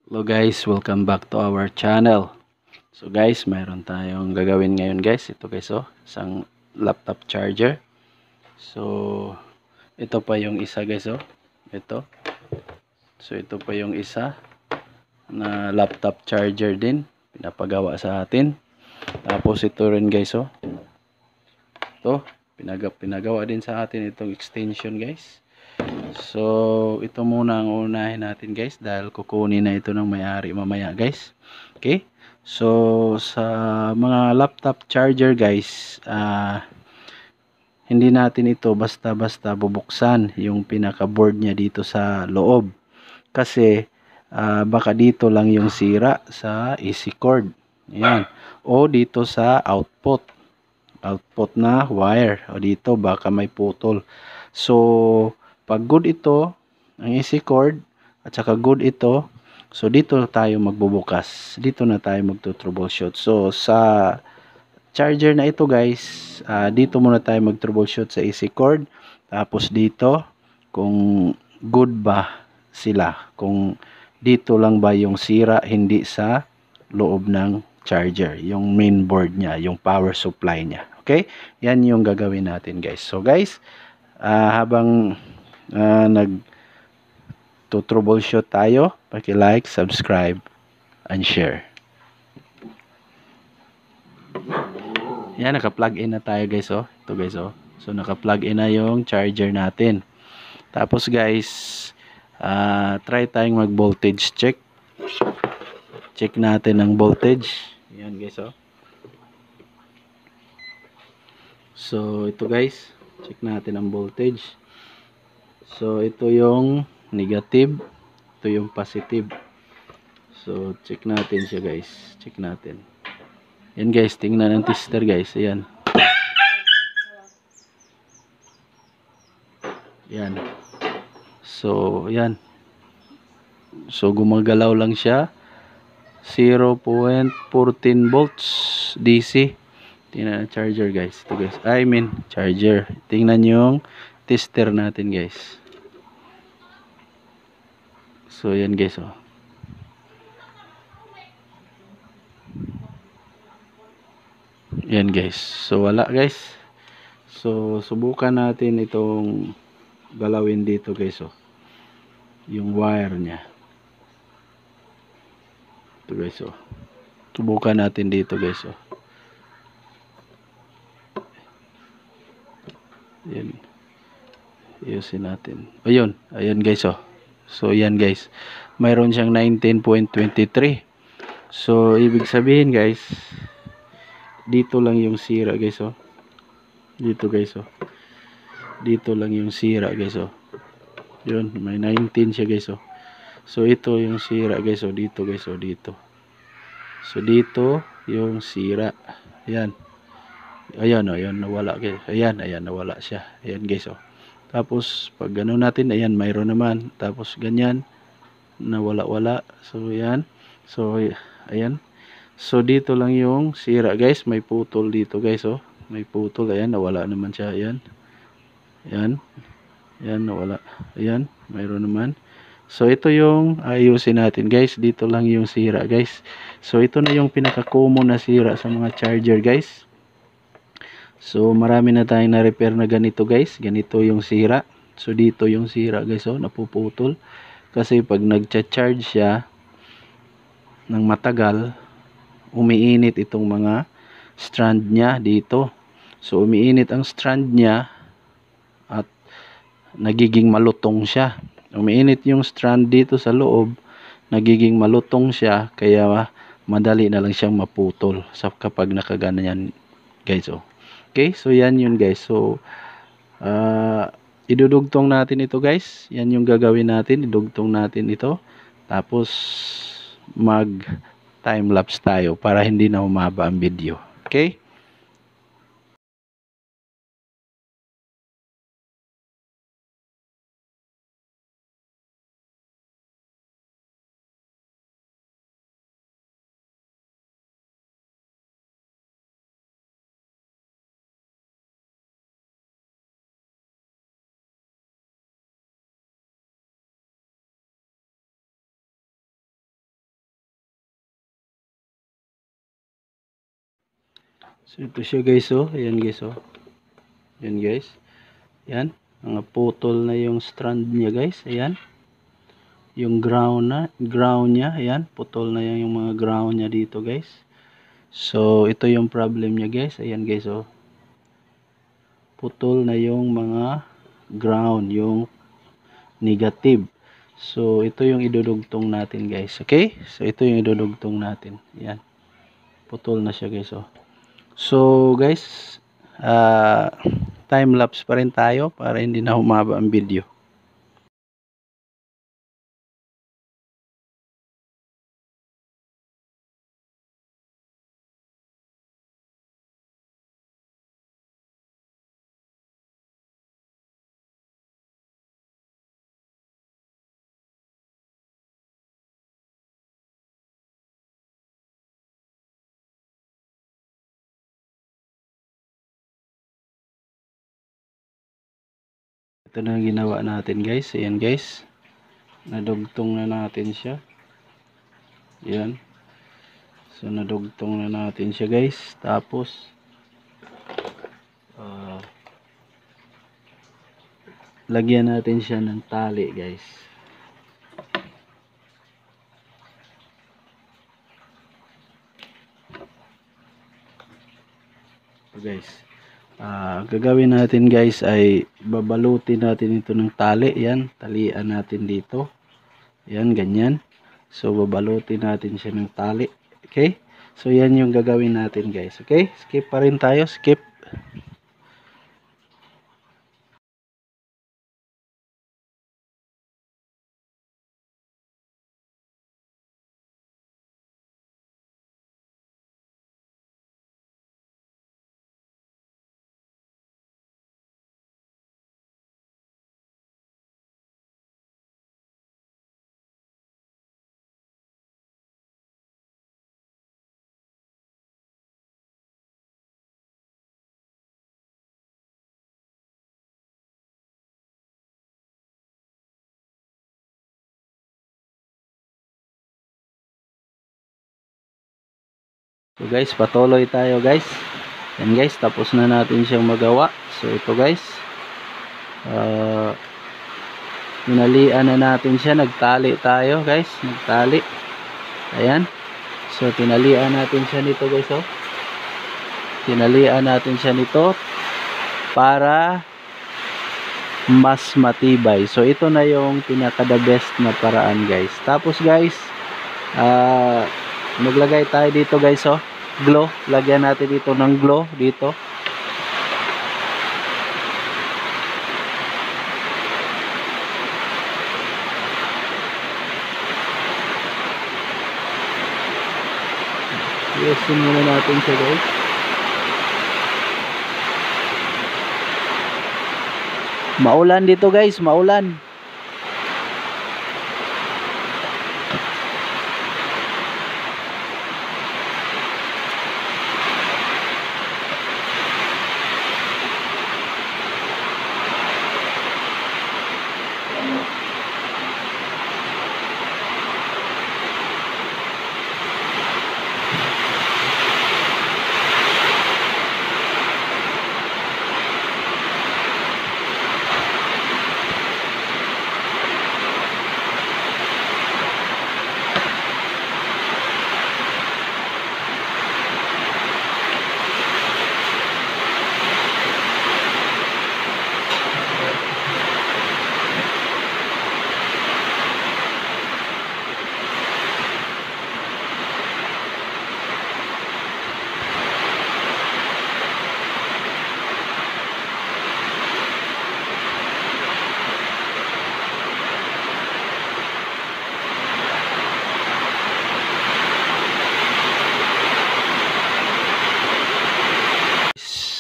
Hello guys, welcome back to our channel. So guys, mayroon tayong gagawin ngayon guys. Ito guys isang laptop charger. So ito pa yung isa guys Ito. So ito pa yung isa na laptop charger din. Pinapagawa sa atin. Tapos ito rin guys Ito, pinagawa din sa atin itong extension guys. So ito muna ang unahin natin guys dahil kukunin na ito ng may-ari mamaya guys. Okay? So sa mga laptop charger guys, hindi natin ito basta-basta bubuksan yung pinaka board niya dito sa loob. Kasi baka dito lang yung sira sa AC cord. Ayan. O dito sa output na wire. O dito baka may putol. So pag good ito, ang AC cord, at saka good ito, so dito tayo magbubukas. Dito na tayo magto-troubleshoot. So sa charger na ito guys, dito muna tayo mag-troubleshoot sa AC cord. Tapos dito, kung good ba sila. Kung dito lang ba yung sira, hindi sa loob ng charger. Yung main board niya, yung power supply niya. Okay? Yan yung gagawin natin guys. So guys, habang nag to troubleshoot tayo, paki-like, subscribe, and share. Yan, naka-plug in na tayo guys Ito guys So naka-plug in na yung charger natin. Tapos guys, try tayong mag-voltage check. Check natin ang voltage. Yan guys So ito guys, check natin ang voltage. So ito yung negative, ito yung positive. So check natin siya guys. Check natin. Yan guys, tingnan ang tester guys. Ayan. Yan. So yan. So gumagalaw lang siya. 0.14 volts DC. Tingnan ang charger guys. Ito guys. I mean charger. Tingnan yung tester natin guys. So yan guys Yan guys. So wala guys. So subukan natin itong galawin dito guys yung wire niya. Ito guys Subukan natin dito guys Yan. Ayusin natin. Ayun. Ayun guys So yan guys. Mayroon siyang 19.23. So ibig sabihin guys, dito lang yung sira guys Dito guys Dito lang yung sira guys Yun, may 19 siya guys So ito yung sira guys dito guys dito. So dito yung sira. Ayan. Ayan ayan nawala guys. Ayan nawala siya. Ayan guys Tapos pag ganoon natin, ayan mayroon naman. Tapos ganyan nawala-wala. So ayan. So ayan. So dito lang yung sira guys. May putol dito guys May putol. Ayan nawala naman siya. Ayan. Ayan. Ayan nawala. Ayan mayroon naman. So ito yung ayusin natin guys. Dito lang yung sira guys. So ito na yung pinaka-common na sira sa mga charger guys. So marami na tayong na-repair na ganito guys. Ganito yung sira. So dito yung sira guys napuputol. Kasi pag nagcha-charge siya ng matagal, umiinit itong mga strand niya dito. So umiinit ang strand niya at nagiging malutong siya. Umiinit yung strand dito sa loob, nagiging malutong siya, kaya madali na lang siyang maputol kapag nakaganyan guys Okay, so yan yun guys. So idudugtong natin ito guys. Yan yung gagawin natin, idugtong natin ito. Tapos mag time lapse tayo para hindi na humaba ang video. Okay? So ito siya guys, oh. Ayan guys, oh. Ayan guys. Ayan. Mga putol na yung strand niya guys. Ayan. Yung ground niya. Ayan. Putol na yan yung mga ground niya dito guys. So ito yung problem niya guys. Ayan guys, oh. Putol na yung mga ground. Yung negative. So ito yung idudugtong natin guys. Okay. So ito yung idudugtong natin. Ayan. Putol na siya guys, oh. So guys, time lapse pa rin tayo para hindi na humaba ang video. Ito na ang ginawa natin guys. Ayan guys, nadugtong na natin siya. Ayan. So nadugtong na natin siya guys. Tapos lagyan natin siya ng tali guys. So guys, gagawin natin guys ay babalutin natin ito ng tali. Yan, talian natin dito. Yan, ganyan. So babalutin natin siya ng tali. Okay, so yan yung gagawin natin guys. Okay, skip pa rin tayo, skip. So guys, patuloy tayo guys. Yan guys, tapos na natin siyang magawa. So ito guys, tinalian na natin siya. Nagtali tayo guys, nagtali. Ayan. So tinalian natin siya nito guys, oh. Tinalian natin siya nito para mas matibay. So ito na yung pinaka the best na paraan guys. Tapos guys, maglagay tayo dito guys, oh, glue. Lagyan natin dito ng glue dito. Iusin muna natin siya guys. Maulan dito guys, maulan.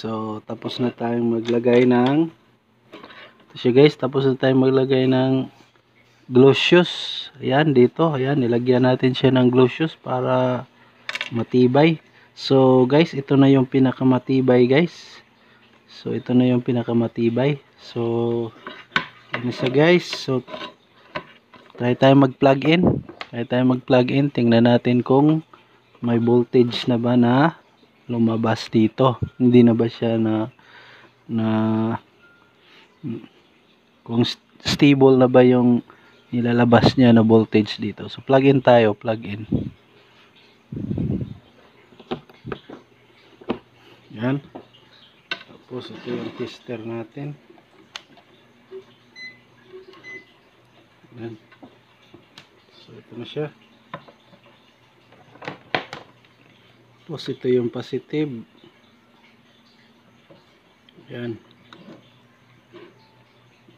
So, tapos na tayong maglagay ng ito siya guys, tapos na tayong maglagay ng glue shoes. Ayan, dito. Ayan, nilagyan natin siya ng glue shoes para matibay. So, guys, ito na yung pinakamatibay guys. So, ito na yung pinakamatibay. So, ano siya guys. So, try tayo mag-plug in. Try tayo mag-plug in. Tingnan natin kung may voltage na ba na lumabas dito. Hindi na ba siya na kung stable na ba yung nilalabas niya na voltage dito. So plug in tayo, plug in. Yan. Tapos ito yung tester natin. Yan. So ito na siya. Tapos ito yung positive. Yan.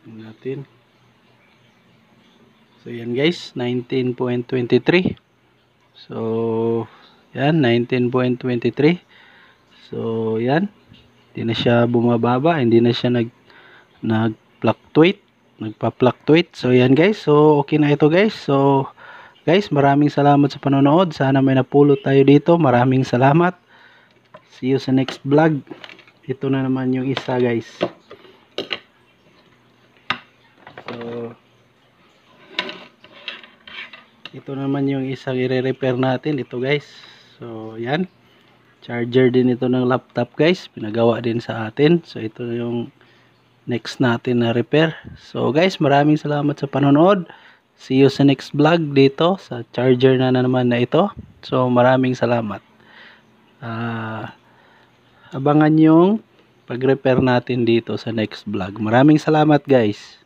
Natin. So yan guys, 19.23. So yan, 19.23. So yan. Hindi na siya bumababa, hindi na siya nag-fluctuate, nagpa-fluctuate. So yan guys. So okay na ito guys. So guys, maraming salamat sa panonood. Sana may napulot tayo dito. Maraming salamat. See you sa next vlog. Ito na naman yung isa guys. So ito naman yung isang i-repair natin. Ito guys. So yan. Charger din ito ng laptop guys. Pinagawa din sa atin. So ito yung next natin na repair. So guys, maraming salamat sa panonood. See you sa next vlog dito sa charger na naman na ito. So maraming salamat. Abangan yung pag-repair natin dito sa next vlog. Maraming salamat guys.